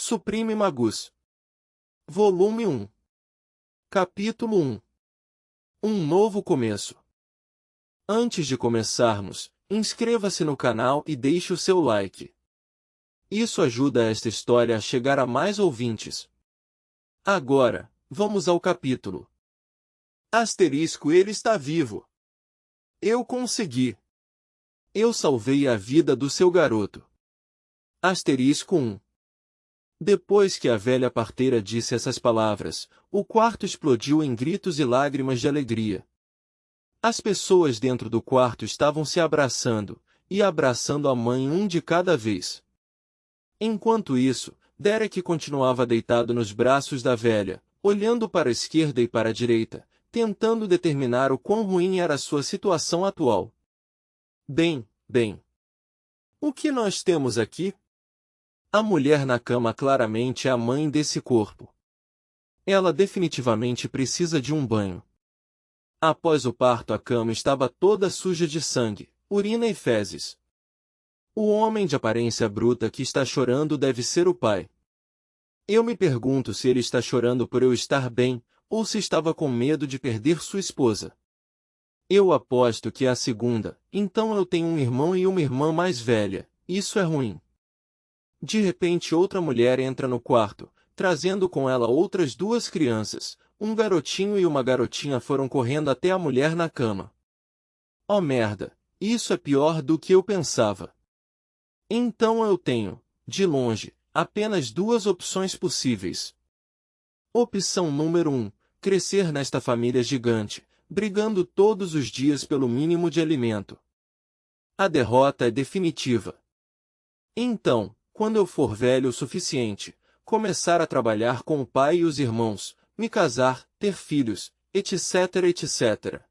Supreme Magus. Volume 1. Capítulo 1. Um novo começo. Antes de começarmos, inscreva-se no canal e deixe o seu like. Isso ajuda esta história a chegar a mais ouvintes. Agora, vamos ao capítulo. Asterisco, ele está vivo. Eu consegui. Eu salvei a vida do seu garoto. Asterisco 1. Depois que a velha parteira disse essas palavras, o quarto explodiu em gritos e lágrimas de alegria. As pessoas dentro do quarto estavam se abraçando, e abraçando a mãe um de cada vez. Enquanto isso, Derek continuava deitado nos braços da velha, olhando para a esquerda e para a direita, tentando determinar o quão ruim era a sua situação atual. Bem. O que nós temos aqui? A mulher na cama claramente é a mãe desse corpo. Ela definitivamente precisa de um banho. Após o parto, a cama estava toda suja de sangue, urina e fezes. O homem de aparência bruta que está chorando deve ser o pai. Eu me pergunto se ele está chorando por eu estar bem, ou se estava com medo de perder sua esposa. Eu aposto que é a segunda, então eu tenho um irmão e uma irmã mais velha, isso é ruim. De repente outra mulher entra no quarto, trazendo com ela outras duas crianças, um garotinho e uma garotinha foram correndo até a mulher na cama. Oh merda, isso é pior do que eu pensava. Então eu tenho, de longe, apenas duas opções possíveis. Opção número 1, crescer nesta família gigante, brigando todos os dias pelo mínimo de alimento. A derrota é definitiva. Então, quando eu for velho o suficiente, começar a trabalhar com o pai e os irmãos, me casar, ter filhos, etc.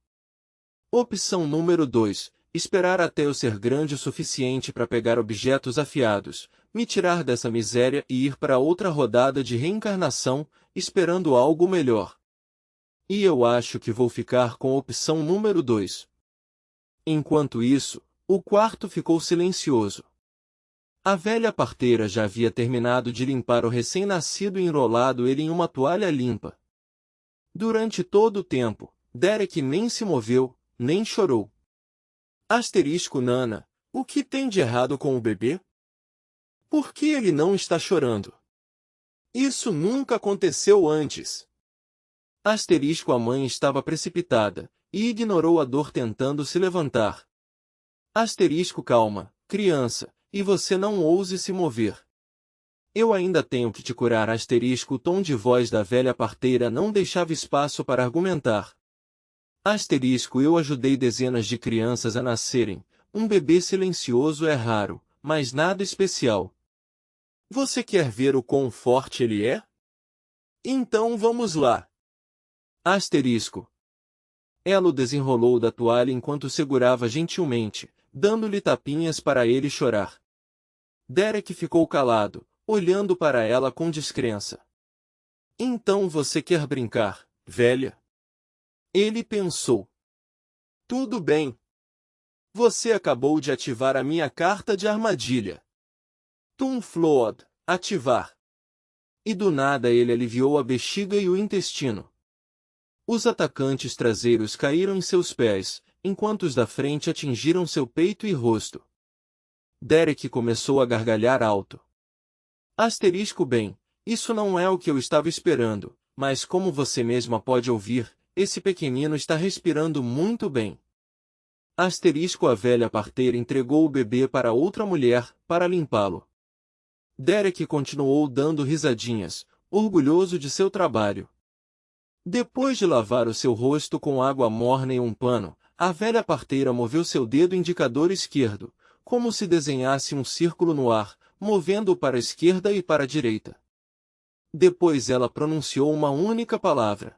Opção número 2, esperar até eu ser grande o suficiente para pegar objetos afiados, me tirar dessa miséria e ir para outra rodada de reencarnação, esperando algo melhor. E eu acho que vou ficar com a opção número 2. Enquanto isso, o quarto ficou silencioso. A velha parteira já havia terminado de limpar o recém-nascido e enrolado ele em uma toalha limpa. Durante todo o tempo, Derek nem se moveu, nem chorou. Asterisco Nana, o que tem de errado com o bebê? Por que ele não está chorando? Isso nunca aconteceu antes. Asterisco a mãe estava precipitada, e ignorou a dor tentando se levantar. Asterisco calma, criança. E você não ouse se mover. Eu ainda tenho que te curar. Asterisco, o tom de voz da velha parteira não deixava espaço para argumentar. Asterisco, eu ajudei dezenas de crianças a nascerem. Um bebê silencioso é raro, mas nada especial. Você quer ver o quão forte ele é? Então vamos lá. Asterisco. Ela o desenrolou da toalha enquanto segurava gentilmente, dando-lhe tapinhas para ele chorar. Derek ficou calado, olhando para ela com descrença. Então você quer brincar, velha? Ele pensou. Tudo bem. Você acabou de ativar a minha carta de armadilha. Flood, ativar. E do nada ele aliviou a bexiga e o intestino. Os atacantes traseiros caíram em seus pés, enquanto os da frente atingiram seu peito e rosto. Derek começou a gargalhar alto. Asterisco bem, isso não é o que eu estava esperando, mas como você mesma pode ouvir, esse pequenino está respirando muito bem. Asterisco a velha parteira entregou o bebê para outra mulher, para limpá-lo. Derek continuou dando risadinhas, orgulhoso de seu trabalho. Depois de lavar o seu rosto com água morna e um pano, a velha parteira moveu seu dedo indicador esquerdo, como se desenhasse um círculo no ar, movendo-o para a esquerda e para a direita. Depois ela pronunciou uma única palavra.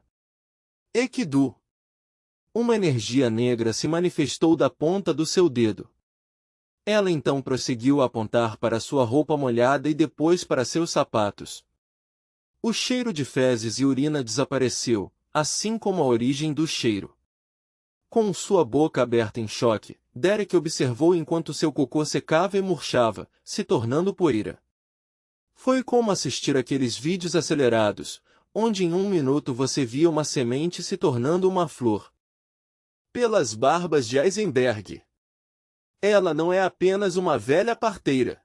Ekidu. Uma energia negra se manifestou da ponta do seu dedo. Ela então prosseguiu a apontar para sua roupa molhada e depois para seus sapatos. O cheiro de fezes e urina desapareceu, assim como a origem do cheiro. Com sua boca aberta em choque, Derek observou enquanto seu cocô secava e murchava, se tornando poeira. Foi como assistir aqueles vídeos acelerados, onde em 1 minuto você via uma semente se tornando uma flor. Pelas barbas de Heisenberg. Ela não é apenas uma velha parteira.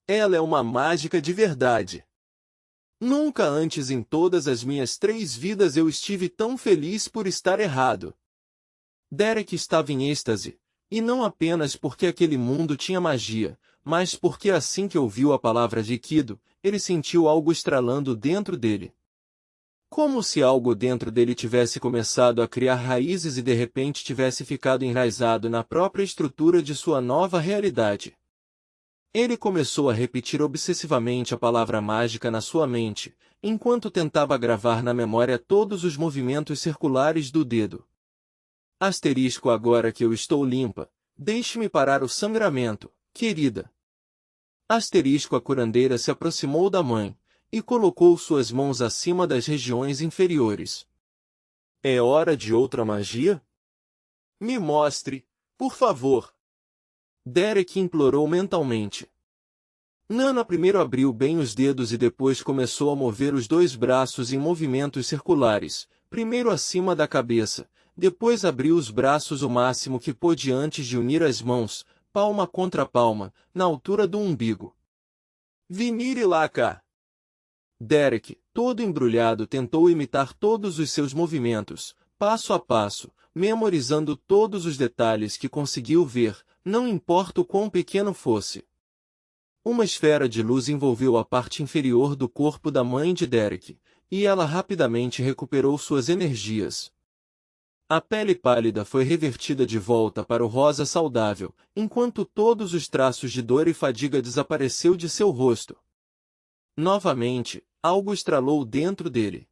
Ela é uma mágica de verdade. Nunca antes em todas as minhas 3 vidas eu estive tão feliz por estar errado. Derek estava em êxtase, e não apenas porque aquele mundo tinha magia, mas porque assim que ouviu a palavra de Kido, ele sentiu algo estralando dentro dele. Como se algo dentro dele tivesse começado a criar raízes e de repente tivesse ficado enraizado na própria estrutura de sua nova realidade. Ele começou a repetir obsessivamente a palavra mágica na sua mente, enquanto tentava gravar na memória todos os movimentos circulares do dedo. Asterisco agora que eu estou limpa, deixe-me parar o sangramento, querida. Asterisco a curandeira se aproximou da mãe, e colocou suas mãos acima das regiões inferiores. É hora de outra magia? Me mostre, por favor. Derek implorou mentalmente. Nana primeiro abriu bem os dedos e depois começou a mover os 2 braços em movimentos circulares, primeiro acima da cabeça, depois abriu os braços o máximo que pôde antes de unir as mãos, palma contra palma, na altura do umbigo. Vinire lá cá! Derek, todo embrulhado, tentou imitar todos os seus movimentos, passo a passo, memorizando todos os detalhes que conseguiu ver, não importa o quão pequeno fosse. Uma esfera de luz envolveu a parte inferior do corpo da mãe de Derek, e ela rapidamente recuperou suas energias. A pele pálida foi revertida de volta para o rosa saudável, enquanto todos os traços de dor e fadiga desapareceu de seu rosto. Novamente, algo estralou dentro dele.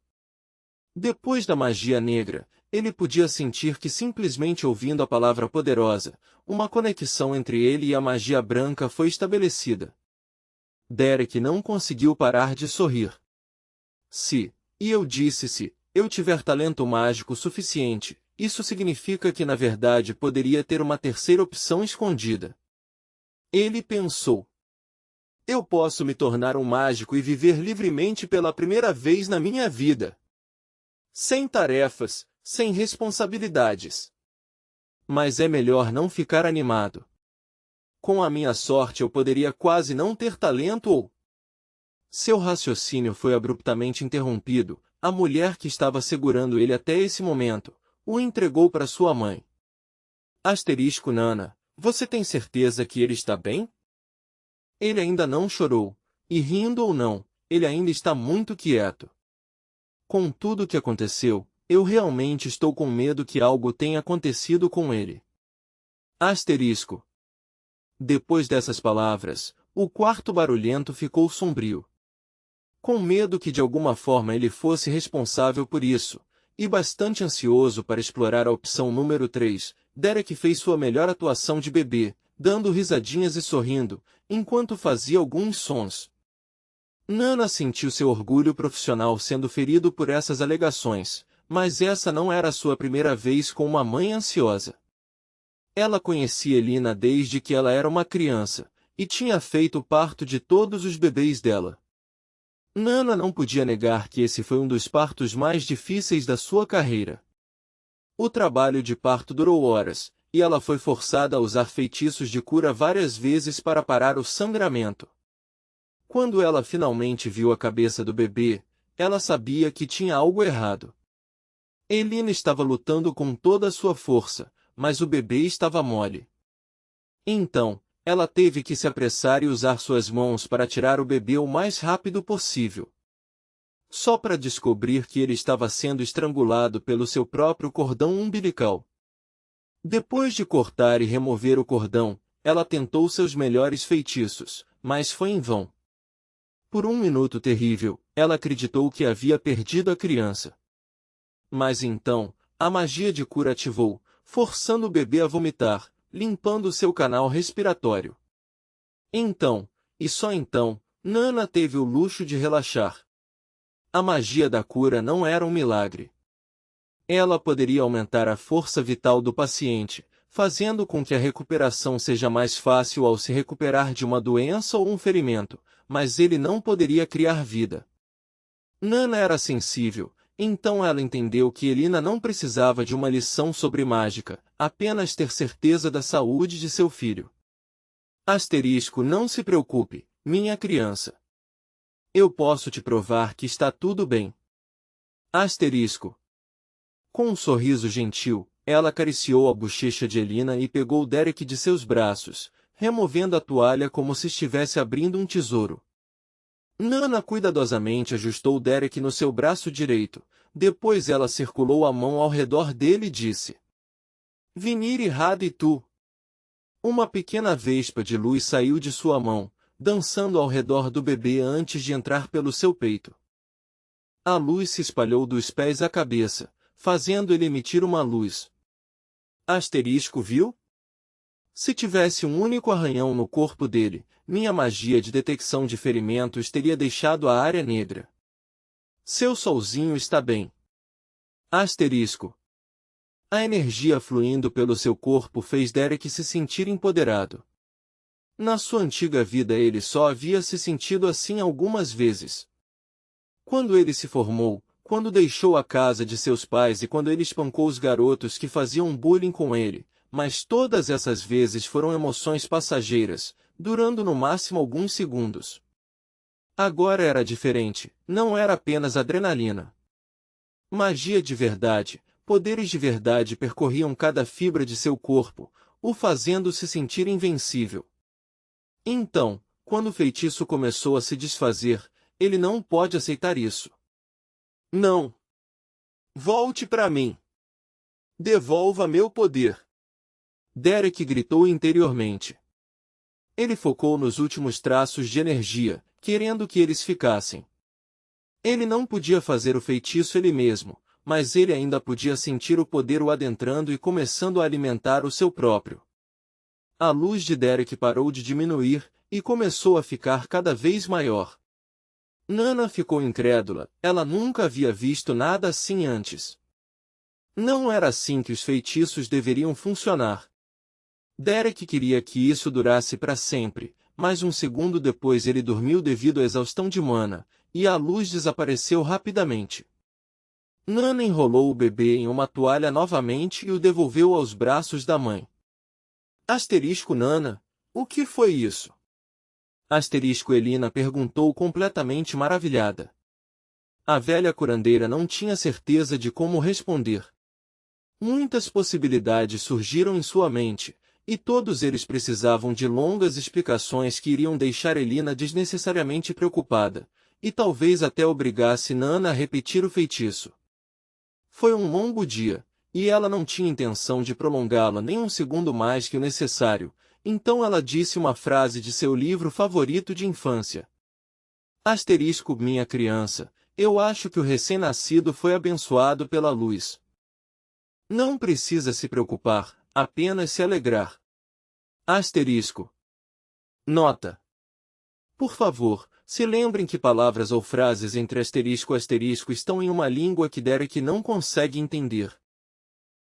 Depois da magia negra, ele podia sentir que simplesmente ouvindo a palavra poderosa, uma conexão entre ele e a magia branca foi estabelecida. Derek não conseguiu parar de sorrir. Se eu tiver talento mágico suficiente, isso significa que na verdade poderia ter uma terceira opção escondida. Ele pensou. Eu posso me tornar um mágico e viver livremente pela primeira vez na minha vida. Sem tarefas, sem responsabilidades. Mas é melhor não ficar animado. Com a minha sorte eu poderia quase não ter talento ou... Seu raciocínio foi abruptamente interrompido. A mulher que estava segurando ele até esse momento, o entregou para sua mãe. Asterisco Nana, você tem certeza que ele está bem? Ele ainda não chorou, e rindo ou não, ele ainda está muito quieto. Com tudo o que aconteceu, eu realmente estou com medo que algo tenha acontecido com ele. Asterisco. Depois dessas palavras, o quarto barulhento ficou sombrio. Com medo que de alguma forma ele fosse responsável por isso, e bastante ansioso para explorar a opção número 3, Derek fez sua melhor atuação de bebê, dando risadinhas e sorrindo, enquanto fazia alguns sons. Nana sentiu seu orgulho profissional sendo ferido por essas alegações, mas essa não era sua primeira vez com uma mãe ansiosa. Ela conhecia Elina desde que ela era uma criança, e tinha feito o parto de todos os bebês dela. Nana não podia negar que esse foi um dos partos mais difíceis da sua carreira. O trabalho de parto durou horas, e ela foi forçada a usar feitiços de cura várias vezes para parar o sangramento. Quando ela finalmente viu a cabeça do bebê, ela sabia que tinha algo errado. Elina estava lutando com toda a sua força, mas o bebê estava mole. Então, ela teve que se apressar e usar suas mãos para tirar o bebê o mais rápido possível. Só para descobrir que ele estava sendo estrangulado pelo seu próprio cordão umbilical. Depois de cortar e remover o cordão, ela tentou seus melhores feitiços, mas foi em vão. Por 1 minuto terrível, ela acreditou que havia perdido a criança. Mas então, a magia de cura ativou, forçando o bebê a vomitar, limpando seu canal respiratório. Então, e só então, Nana teve o luxo de relaxar. A magia da cura não era um milagre. Ela poderia aumentar a força vital do paciente, fazendo com que a recuperação seja mais fácil ao se recuperar de uma doença ou um ferimento, mas ele não poderia criar vida. Nana era sensível, então ela entendeu que Elina não precisava de uma lição sobre mágica, apenas ter certeza da saúde de seu filho. Não se preocupe, minha criança. Eu posso te provar que está tudo bem. Com um sorriso gentil, ela acariciou a bochecha de Elina e pegou Derek de seus braços, removendo a toalha como se estivesse abrindo um tesouro. Nana cuidadosamente ajustou Derek no seu braço direito, depois ela circulou a mão ao redor dele e disse: Vinir e tu. Uma pequena vespa de luz saiu de sua mão, dançando ao redor do bebê antes de entrar pelo seu peito. A luz se espalhou dos pés à cabeça, fazendo ele emitir uma luz. Viu? Se tivesse um único arranhão no corpo dele, minha magia de detecção de ferimentos teria deixado a área negra. Seu solzinho está bem. A energia fluindo pelo seu corpo fez Derek se sentir empoderado. Na sua antiga vida ele só havia se sentido assim algumas vezes. Quando ele se formou, quando deixou a casa de seus pais e quando ele espancou os garotos que faziam bullying com ele, mas todas essas vezes foram emoções passageiras, durando no máximo alguns segundos. Agora era diferente, não era apenas adrenalina. Magia de verdade, poderes de verdade percorriam cada fibra de seu corpo, o fazendo se sentir invencível. Então, quando o feitiço começou a se desfazer, ele não pode aceitar isso. Não. Volte para mim. Devolva meu poder. Derek gritou interiormente. Ele focou nos últimos traços de energia, querendo que eles ficassem. Ele não podia fazer o feitiço ele mesmo, mas ele ainda podia sentir o poder o adentrando e começando a alimentar o seu próprio. A luz de Derek parou de diminuir, e começou a ficar cada vez maior. Nana ficou incrédula, ela nunca havia visto nada assim antes. Não era assim que os feitiços deveriam funcionar. Derek queria que isso durasse para sempre, mas um segundo depois ele dormiu devido à exaustão de mana, e a luz desapareceu rapidamente. Nana enrolou o bebê em uma toalha novamente e o devolveu aos braços da mãe. Nana, o que foi isso? Elina perguntou completamente maravilhada. A velha curandeira não tinha certeza de como responder. Muitas possibilidades surgiram em sua mente, e todos eles precisavam de longas explicações que iriam deixar Elina desnecessariamente preocupada, e talvez até obrigasse Nana a repetir o feitiço. Foi um longo dia, e ela não tinha intenção de prolongá-lo nem um segundo mais que o necessário, então ela disse uma frase de seu livro favorito de infância. Minha criança, eu acho que o recém-nascido foi abençoado pela luz. Não precisa se preocupar, apenas se alegrar. Nota. Por favor, se lembrem que palavras ou frases entre asterisco e asterisco estão em uma língua que Derek não consegue entender.